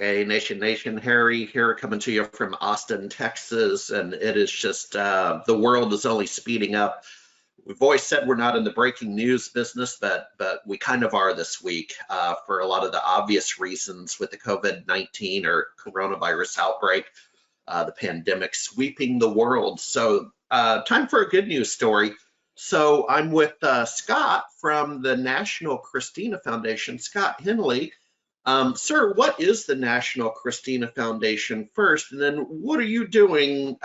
Hey, Nation, Harry here coming to you from Austin, Texas, and it is just the world is only speeding up. We've always said we're not in the breaking news business, but we kind of are this week for a lot of the obvious reasons with the COVID-19 or coronavirus outbreak, the pandemic sweeping the world. So time for a good news story. So I'm with Scott from the National Cristina Foundation, Scott Henley. Sir, what is the National Cristina Foundation first, and then what are you doing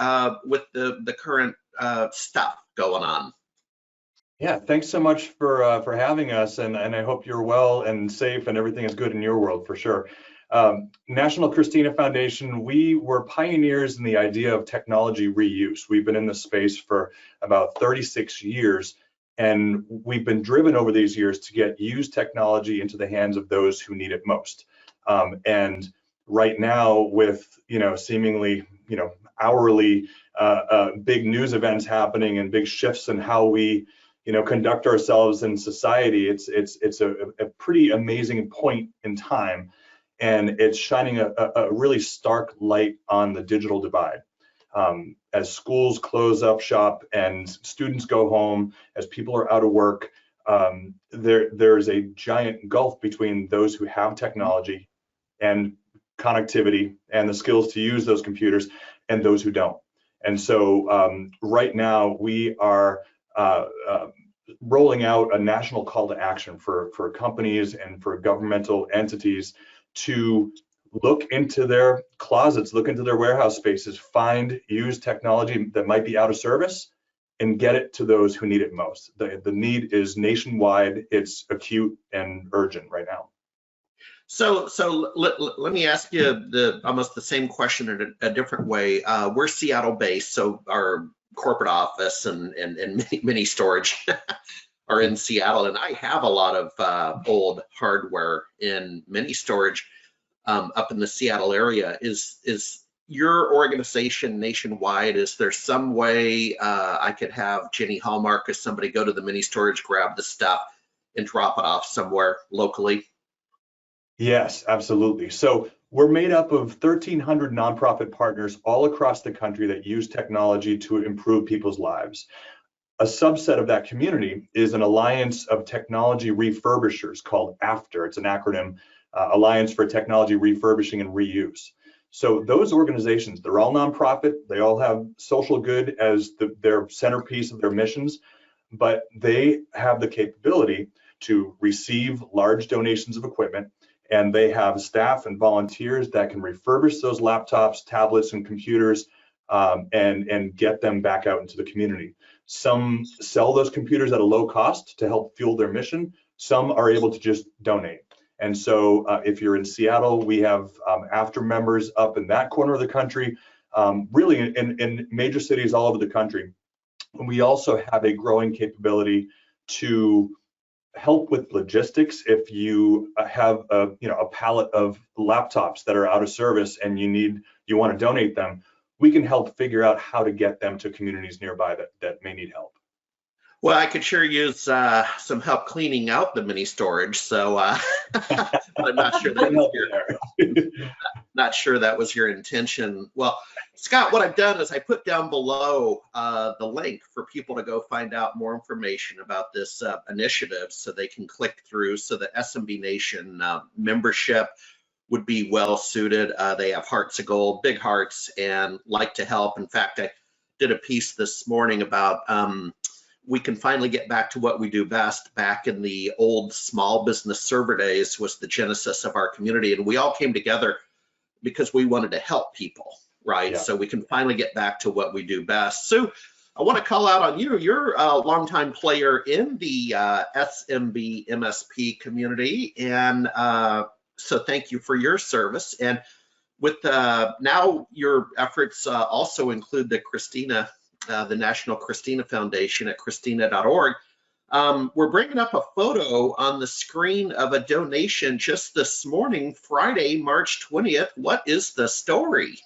with the current stuff going on? Yeah, thanks so much for having us, and I hope you're well and safe and everything is good in your world for sure. National Cristina Foundation, we were pioneers in the idea of technology reuse. We've been in this space for about 36 years. And we've been driven over these years to get used technology into the hands of those who need it most. And right now, with seemingly hourly big news events happening and big shifts in how we conduct ourselves in society, it's a pretty amazing point in time, and it's shining a really stark light on the digital divide. As schools close up shop and students go home, as people are out of work, there's a giant gulf between those who have technology and connectivity and the skills to use those computers and those who don't. And so right now we are rolling out a national call to action for companies and for governmental entities to look into their closets, look into their warehouse spaces, find used technology that might be out of service and get it to those who need it most. The need is nationwide, it's acute and urgent right now. So let me ask you almost the same question in a different way. We're Seattle based, so our corporate office and mini storage are in Seattle, and I have a lot of old hardware in mini storage. Up in the Seattle area. Is your organization nationwide? Is there some way I could have Jenny Hallmark or somebody go to the mini storage, grab the stuff, and drop it off somewhere locally? Yes, absolutely. So we're made up of 1,300 nonprofit partners all across the country that use technology to improve people's lives. A subset of that community is an alliance of technology refurbishers called AFTER. It's an acronym. Alliance for Technology Refurbishing and Reuse. So those organizations, they're all nonprofit, they all have social good as their centerpiece of their missions, but they have the capability to receive large donations of equipment, and they have staff and volunteers that can refurbish those laptops, tablets, and computers and get them back out into the community. Some sell those computers at a low cost to help fuel their mission. Some are able to just donate. And so if you're in Seattle, we have AFTER members up in that corner of the country, really in major cities all over the country. And we also have a growing capability to help with logistics. If you have a pallet of laptops that are out of service and you want to donate them, we can help figure out how to get them to communities nearby that may need help. Well, I could sure use some help cleaning out the mini storage, so I'm not sure that was your intention. Well, Scott, what I've done is I put down below the link for people to go find out more information about this initiative, so they can click through. So the SMB Nation membership would be well suited. They have hearts of gold, big hearts, and like to help. In fact, I did a piece this morning about we can finally get back to what we do best. Back in the old small business server days was the genesis of our community, and we all came together because we wanted to help people, right? Yeah. So we can finally get back to what we do best. So I want to call out on you. You're a longtime player in the SMB MSP community, and so thank you for your service. And with now your efforts also include the Cristina, the National Cristina Foundation at Cristina.org. We're bringing up a photo on the screen of a donation just this morning, Friday, March 20th. What is the story?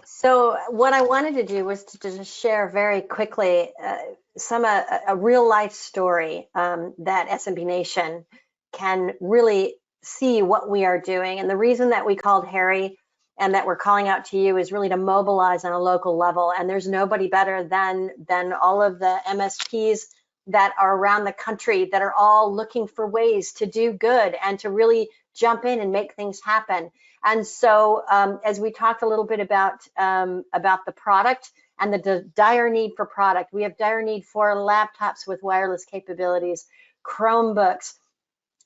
So what I wanted to do was to just share very quickly a real life story that SMB Nation can really see what we are doing. And the reason that we called Harry and that we're calling out to you is really to mobilize on a local level. And there's nobody better than all of the MSPs that are around the country that are all looking for ways to do good and to really jump in and make things happen. And so as we talked a little bit about the product and the dire need for product, we have dire need for laptops with wireless capabilities, Chromebooks,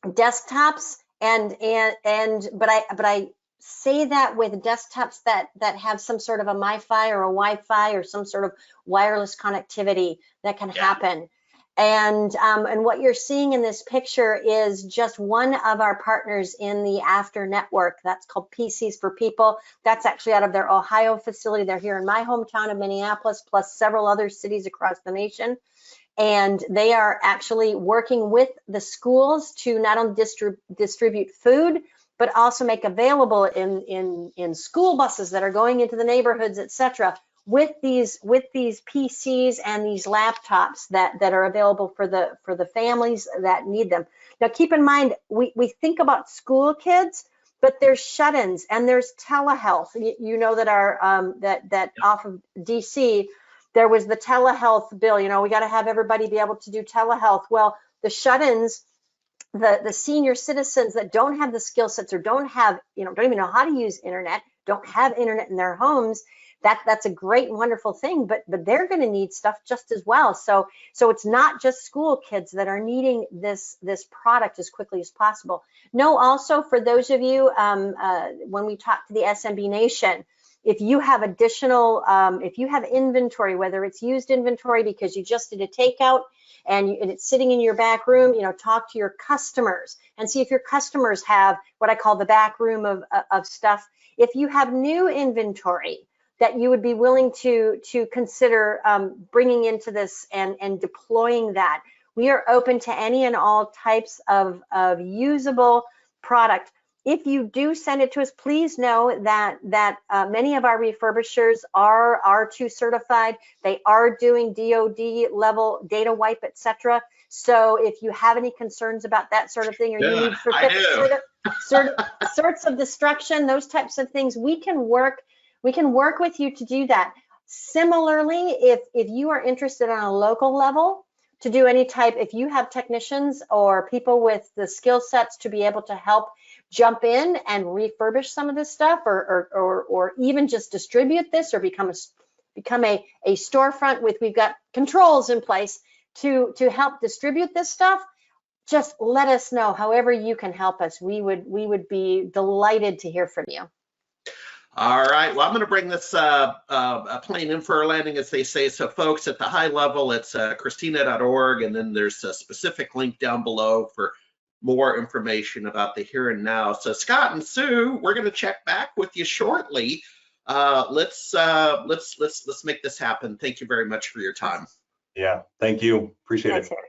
desktops, but I say that with desktops that have some sort of a MiFi or a Wi-Fi or some sort of wireless connectivity that can happen. And what you're seeing in this picture is just one of our partners in the After Network. That's called PCs for People. That's actually out of their Ohio facility. They're here in my hometown of Minneapolis, plus several other cities across the nation. And they are actually working with the schools to not only distribute food, but also make available in school buses that are going into the neighborhoods, et cetera, with these PCs and these laptops that are available for the families that need them. Now, keep in mind, we think about school kids, but there's shut-ins and there's telehealth. You know that our that off of DC, there was the telehealth bill. You know, we got to have everybody be able to do telehealth. Well, the shut-ins, the senior citizens that don't have the skill sets or don't even know how to use internet, don't have internet in their homes, that's a great and wonderful thing, but they're going to need stuff just as well. So it's not just school kids that are needing this product as quickly as possible. No, also for those of you, when we talk to the SMB Nation, if you have additional, if you have inventory, whether it's used inventory because you just did a takeout and it's sitting in your back room, talk to your customers and see if your customers have what I call the back room of stuff. If you have new inventory that you would be willing to consider bringing into this and deploying that, we are open to any and all types of usable product. If you do send it to us, please know that many of our refurbishers are R2 certified. They are doing DoD level data wipe, etc. So if you have any concerns about that sort of thing, or you need sorts of destruction, those types of things, we can work with you to do that. Similarly, if you are interested on a local level to do any type, if you have technicians or people with the skill sets to be able to help jump in and refurbish some of this stuff, or even just distribute this, or become a storefront we've got controls in place to help distribute this stuff, just let us know. However you can help us, we would be delighted to hear from you. All right, well, I'm going to bring this plane in for a landing, as they say. So folks, at the high level, it's Cristina.org, and then there's a specific link down below for more information about the here and now. So Scott and Sue, we're going to check back with you shortly. Let's make this happen. Thank you very much for your time. Yeah, thank you. Appreciate it. Thanks, Harry.